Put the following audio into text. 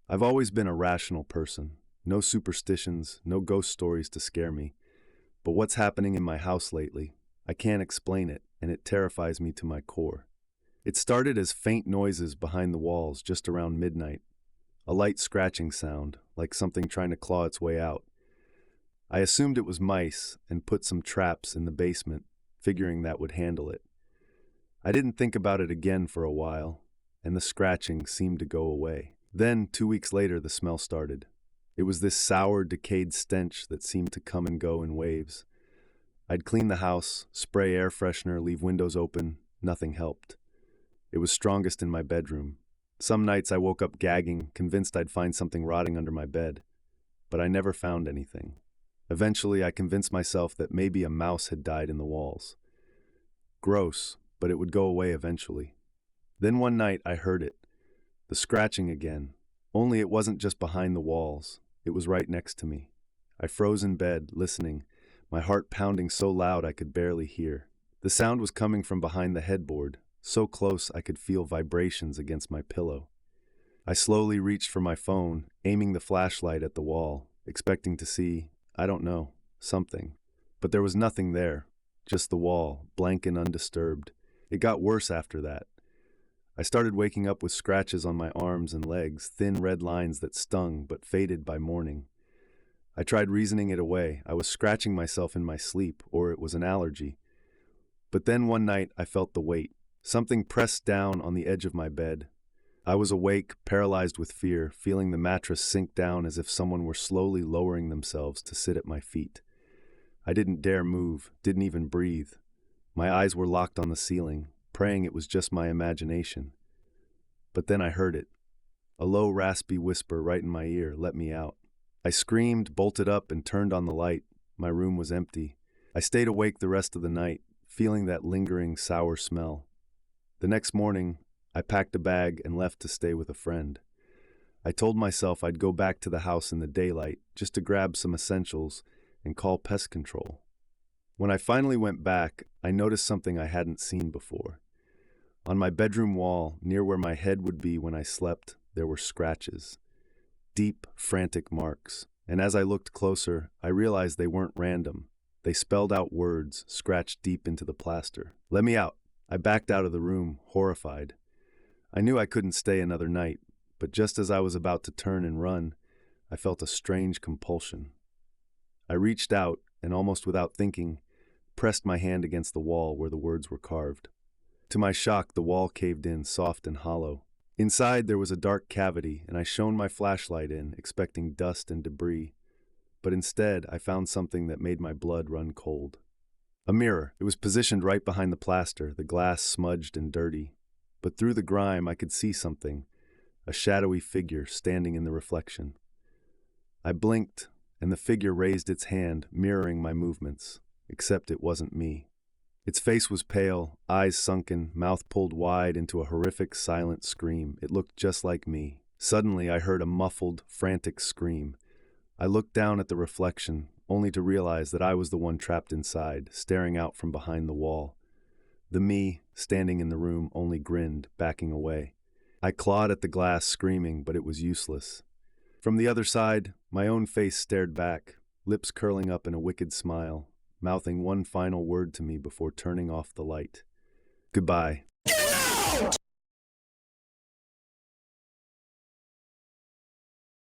I've always been a rational person. No superstitions, no ghost stories to scare me. But what's happening in my house lately? I can't explain it, and it terrifies me to my core. It started as faint noises behind the walls just around midnight. A light scratching sound, like something trying to claw its way out. I assumed it was mice and put some traps in the basement, figuring that would handle it. I didn't think about it again for a while, and the scratching seemed to go away. Then, 2 weeks later, the smell started. It was this sour, decayed stench that seemed to come and go in waves. I'd clean the house, spray air freshener, leave windows open. Nothing helped. It was strongest in my bedroom. Some nights I woke up gagging, convinced I'd find something rotting under my bed. But I never found anything. Eventually, I convinced myself that maybe a mouse had died in the walls. Gross, but it would go away eventually. Then one night I heard it. The scratching again. Only it wasn't just behind the walls. It was right next to me. I froze in bed, listening, my heart pounding so loud I could barely hear. The sound was coming from behind the headboard, so close I could feel vibrations against my pillow. I slowly reached for my phone, aiming the flashlight at the wall, expecting to see, I don't know, something. But there was nothing there, just the wall, blank and undisturbed. It got worse after that. I started waking up with scratches on my arms and legs, thin red lines that stung but faded by morning. I tried reasoning it away. I was scratching myself in my sleep, or it was an allergy. But then one night I felt the weight. Something pressed down on the edge of my bed. I was awake, paralyzed with fear, feeling the mattress sink down as if someone were slowly lowering themselves to sit at my feet. I didn't dare move, didn't even breathe. My eyes were locked on the ceiling, praying it was just my imagination. But then I heard it. A low, raspy whisper right in my ear let me out. I screamed, bolted up, and turned on the light. My room was empty. I stayed awake the rest of the night, feeling that lingering, sour smell. The next morning, I packed a bag and left to stay with a friend. I told myself I'd go back to the house in the daylight just to grab some essentials and call pest control. When I finally went back, I noticed something I hadn't seen before. On my bedroom wall, near where my head would be when I slept, there were scratches. Deep, frantic marks. And as I looked closer, I realized they weren't random. They spelled out words, scratched deep into the plaster. Let me out. I backed out of the room, horrified. I knew I couldn't stay another night, but just as I was about to turn and run, I felt a strange compulsion. I reached out and, almost without thinking, pressed my hand against the wall where the words were carved. To my shock, the wall caved in, soft and hollow. Inside, there was a dark cavity, and I shone my flashlight in, expecting dust and debris. But instead, I found something that made my blood run cold. A mirror. It was positioned right behind the plaster, the glass smudged and dirty. But through the grime, I could see something, a shadowy figure standing in the reflection. I blinked, and the figure raised its hand, mirroring my movements, except it wasn't me. Its face was pale, eyes sunken, mouth pulled wide into a horrific, silent scream. It looked just like me. Suddenly, I heard a muffled, frantic scream. I looked down at the reflection, only to realize that I was the one trapped inside, staring out from behind the wall. The me, standing in the room, only grinned, backing away. I clawed at the glass, screaming, but it was useless. From the other side, my own face stared back, lips curling up in a wicked smile, mouthing one final word to me before turning off the light. Goodbye.